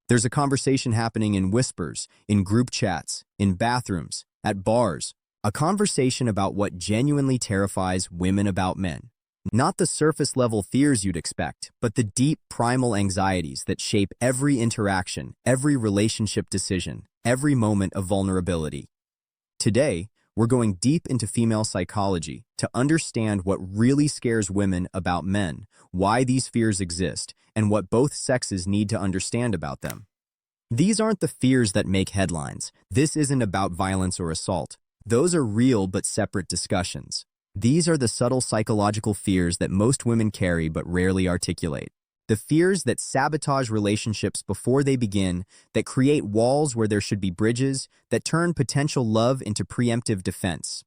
There's a conversation happening in whispers, in group chats, in bathrooms, at bars. A conversation about what genuinely terrifies women about men. Not the surface-level fears you'd expect, but the deep, primal anxieties that shape every interaction, every relationship decision, every moment of vulnerability. Today, we're going deep into female psychology to understand what really scares women about men, why these fears exist, and what both sexes need to understand about them. These aren't the fears that make headlines. This isn't about violence or assault. Those are real but separate discussions. These are the subtle psychological fears that most women carry but rarely articulate. The fears that sabotage relationships before they begin, that create walls where there should be bridges, that turn potential love into preemptive defense.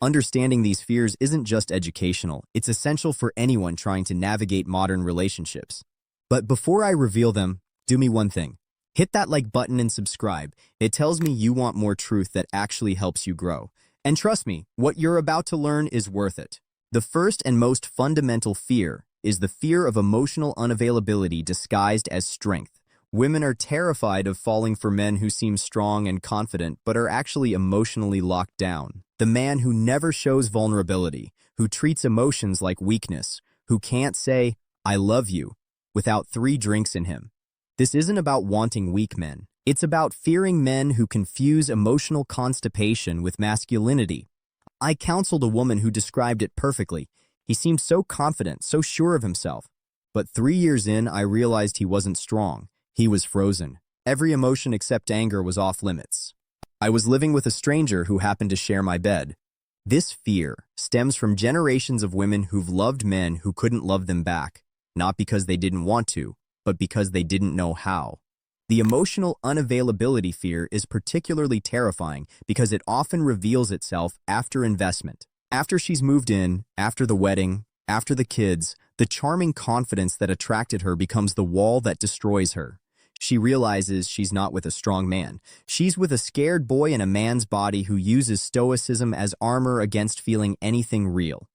Understanding these fears isn't just educational, it's essential for anyone trying to navigate modern relationships. But before I reveal them, do me one thing. Hit that like button and subscribe. It tells me you want more truth that actually helps you grow. And trust me, what you're about to learn is worth it. The first and most fundamental fear is the fear of emotional unavailability disguised as strength. Women are terrified of falling for men who seem strong and confident but are actually emotionally locked down. The man who never shows vulnerability, who treats emotions like weakness, who can't say, "I love you," without 3 drinks in him. This isn't about wanting weak men. It's about fearing men who confuse emotional constipation with masculinity. I counseled a woman who described it perfectly. He seemed so confident, so sure of himself. But 3 years in, I realized he wasn't strong. He was frozen. Every emotion except anger was off limits. I was living with a stranger who happened to share my bed. This fear stems from generations of women who've loved men who couldn't love them back, not because they didn't want to, but because they didn't know how. The emotional unavailability fear is particularly terrifying because it often reveals itself after investment. After she's moved in, after the wedding, after the kids, the charming confidence that attracted her becomes the wall that destroys her. She realizes she's not with a strong man. She's with a scared boy in a man's body who uses stoicism as armor against feeling anything real.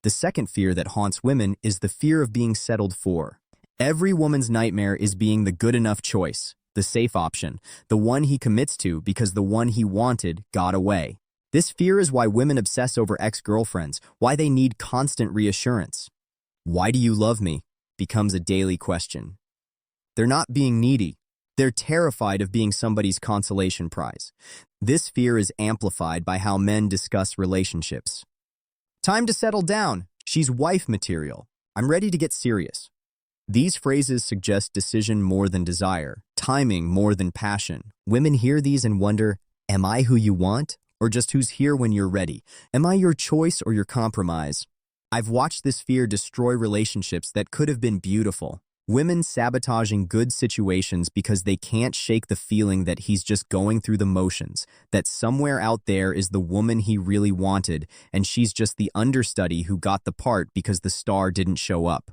The second fear that haunts women is the fear of being settled for. Every woman's nightmare is being the good enough choice, the safe option, the one he commits to because the one he wanted got away. This fear is why women obsess over ex-girlfriends, why they need constant reassurance. "Why do you love me?" becomes a daily question. They're not being needy. They're terrified of being somebody's consolation prize. This fear is amplified by how men discuss relationships. "Time to settle down. She's wife material. I'm ready to get serious." These phrases suggest decision more than desire, timing more than passion. Women hear these and wonder, am I who you want? Or just who's here when you're ready? Am I your choice or your compromise? I've watched this fear destroy relationships that could have been beautiful. Women sabotaging good situations because they can't shake the feeling that he's just going through the motions, that somewhere out there is the woman he really wanted, and she's just the understudy who got the part because the star didn't show up.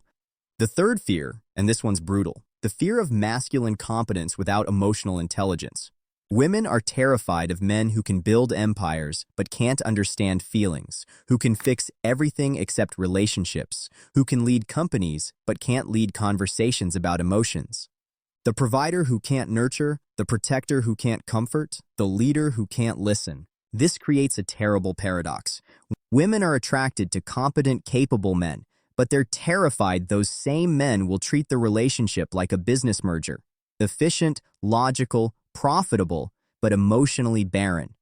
The third fear, and this one's brutal, the fear of masculine competence without emotional intelligence. Women are terrified of men who can build empires but can't understand feelings, who can fix everything except relationships, who can lead companies but can't lead conversations about emotions. The provider who can't nurture, the protector who can't comfort, the leader who can't listen. This creates a terrible paradox. Women are attracted to competent, capable men, but they're terrified those same men will treat the relationship like a business merger. Efficient, logical, profitable, but emotionally barren.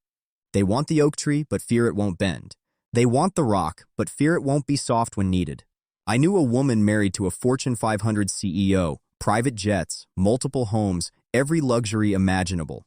They want the oak tree, but fear it won't bend. They want the rock, but fear it won't be soft when needed. I knew a woman married to a Fortune 500 CEO, private jets, multiple homes, every luxury imaginable.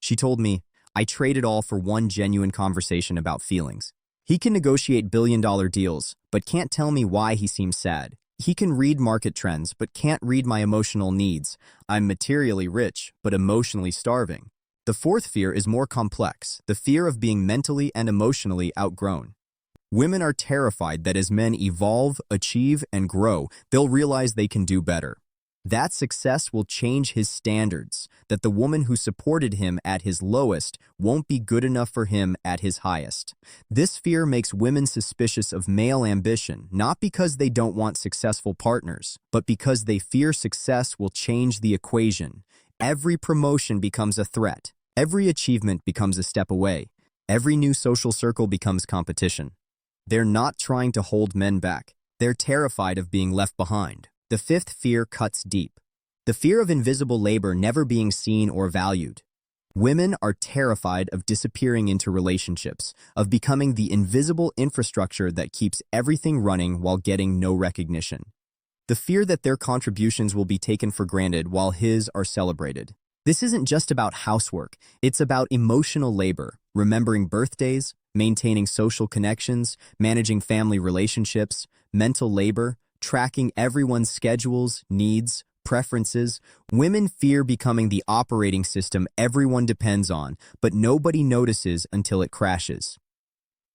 She told me, "I trade it all for one genuine conversation about feelings. He can negotiate billion-dollar deals, but can't tell me why he seems sad. He can read market trends, but can't read my emotional needs. I'm materially rich, but emotionally starving." The fourth fear is more complex, the fear of being mentally and emotionally outgrown. Women are terrified that as men evolve, achieve, and grow, they'll realize they can do better. That success will change his standards, that the woman who supported him at his lowest won't be good enough for him at his highest. This fear makes women suspicious of male ambition, not because they don't want successful partners, but because they fear success will change the equation. Every promotion becomes a threat. Every achievement becomes a step away. Every new social circle becomes competition. They're not trying to hold men back. They're terrified of being left behind. The fifth fear cuts deep. The fear of invisible labor never being seen or valued. Women are terrified of disappearing into relationships, of becoming the invisible infrastructure that keeps everything running while getting no recognition. The fear that their contributions will be taken for granted while his are celebrated. This isn't just about housework, it's about emotional labor, remembering birthdays, maintaining social connections, managing family relationships, mental labor, tracking everyone's schedules, needs, preferences. Women fear becoming the operating system everyone depends on, but nobody notices until it crashes.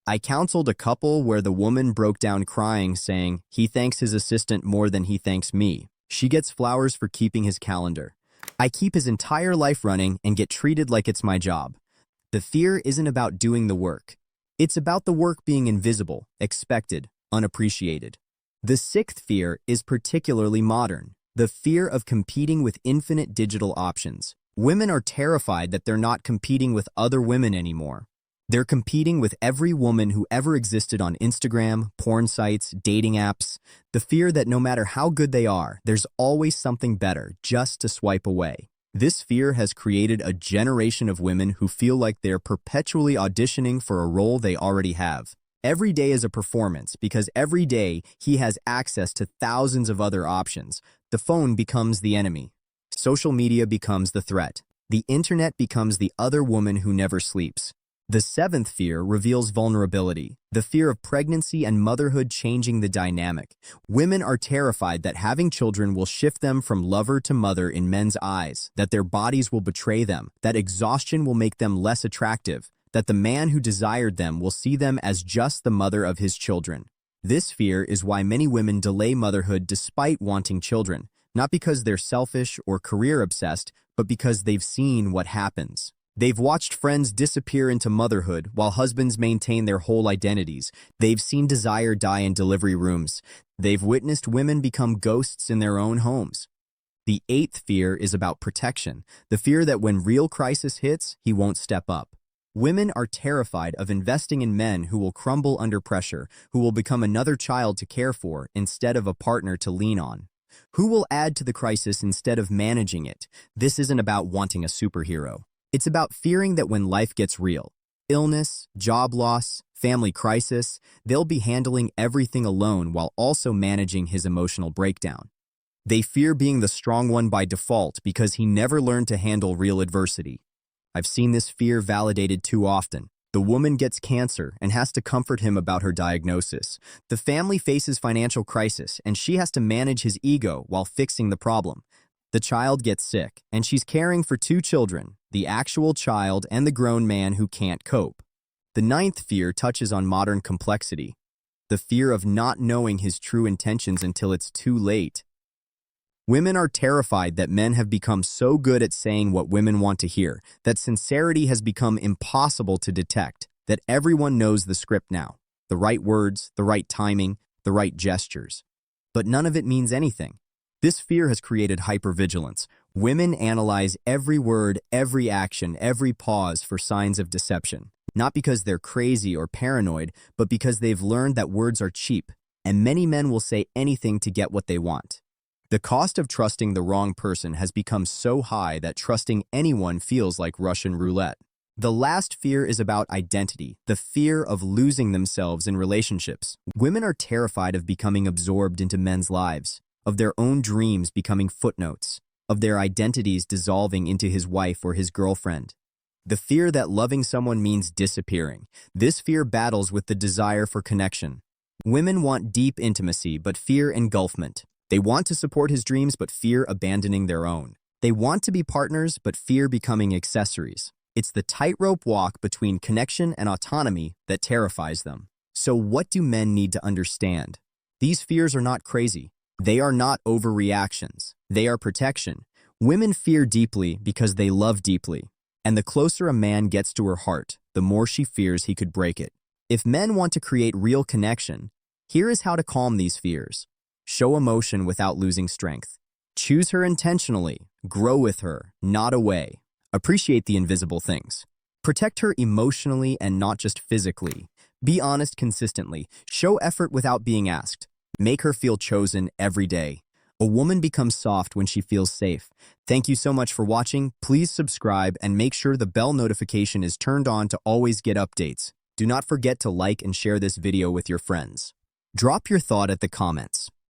I counseled a couple where the woman broke down crying, saying, "He thanks his assistant more than he thanks me. She gets flowers for keeping his calendar. I keep his entire life running and get treated like it's my job." The fear isn't about doing the work. It's about the work being invisible, expected, unappreciated. The sixth fear is particularly modern. The fear of competing with infinite digital options. Women are terrified that they're not competing with other women anymore. They're competing with every woman who ever existed on Instagram, porn sites, dating apps. The fear that no matter how good they are, there's always something better just to swipe away. This fear has created a generation of women who feel like they're perpetually auditioning for a role they already have. Every day is a performance because every day he has access to thousands of other options. The phone becomes the enemy. Social media becomes the threat. The internet becomes the other woman who never sleeps. The seventh fear reveals vulnerability, the fear of pregnancy and motherhood changing the dynamic. Women are terrified that having children will shift them from lover to mother in men's eyes, that their bodies will betray them, that exhaustion will make them less attractive, that the man who desired them will see them as just the mother of his children. This fear is why many women delay motherhood despite wanting children, not because they're selfish or career-obsessed, but because they've seen what happens. They've watched friends disappear into motherhood while husbands maintain their whole identities. They've seen desire die in delivery rooms. They've witnessed women become ghosts in their own homes. The eighth fear is about protection, the fear that when real crisis hits, he won't step up. Women are terrified of investing in men who will crumble under pressure, who will become another child to care for instead of a partner to lean on. Who will add to the crisis instead of managing it? This isn't about wanting a superhero. It's about fearing that when life gets real, illness, job loss, family crisis, they'll be handling everything alone while also managing his emotional breakdown. They fear being the strong one by default because he never learned to handle real adversity. I've seen this fear validated too often. The woman gets cancer and has to comfort him about her diagnosis. The family faces financial crisis and she has to manage his ego while fixing the problem. The child gets sick and she's caring for two children, the actual child and the grown man who can't cope. The ninth fear touches on modern complexity, the fear of not knowing his true intentions until it's too late. Women are terrified that men have become so good at saying what women want to hear, that sincerity has become impossible to detect, that everyone knows the script now, the right words, the right timing, the right gestures. But none of it means anything. This fear has created hypervigilance. Women analyze every word, every action, every pause for signs of deception. Not because they're crazy or paranoid, but because they've learned that words are cheap, and many men will say anything to get what they want. The cost of trusting the wrong person has become so high that trusting anyone feels like Russian roulette. The last fear is about identity, the fear of losing themselves in relationships. Women are terrified of becoming absorbed into men's lives, of their own dreams becoming footnotes, of their identities dissolving into his wife or his girlfriend. The fear that loving someone means disappearing. This fear battles with the desire for connection. Women want deep intimacy but fear engulfment. They want to support his dreams but fear abandoning their own. They want to be partners but fear becoming accessories. It's the tightrope walk between connection and autonomy that terrifies them. So what do men need to understand? These fears are not crazy. They are not overreactions. They are protection. Women fear deeply because they love deeply. And the closer a man gets to her heart, the more she fears he could break it. If men want to create real connection, here is how to calm these fears. Show emotion without losing strength. Choose her intentionally. Grow with her, not away. Appreciate the invisible things. Protect her emotionally and not just physically. Be honest consistently. Show effort without being asked. Make her feel chosen every day. A woman becomes soft when she feels safe. Thank you so much for watching. Please subscribe and make sure the bell notification is turned on to always get updates. Do not forget to like and share this video with your friends. Drop your thought at the comments.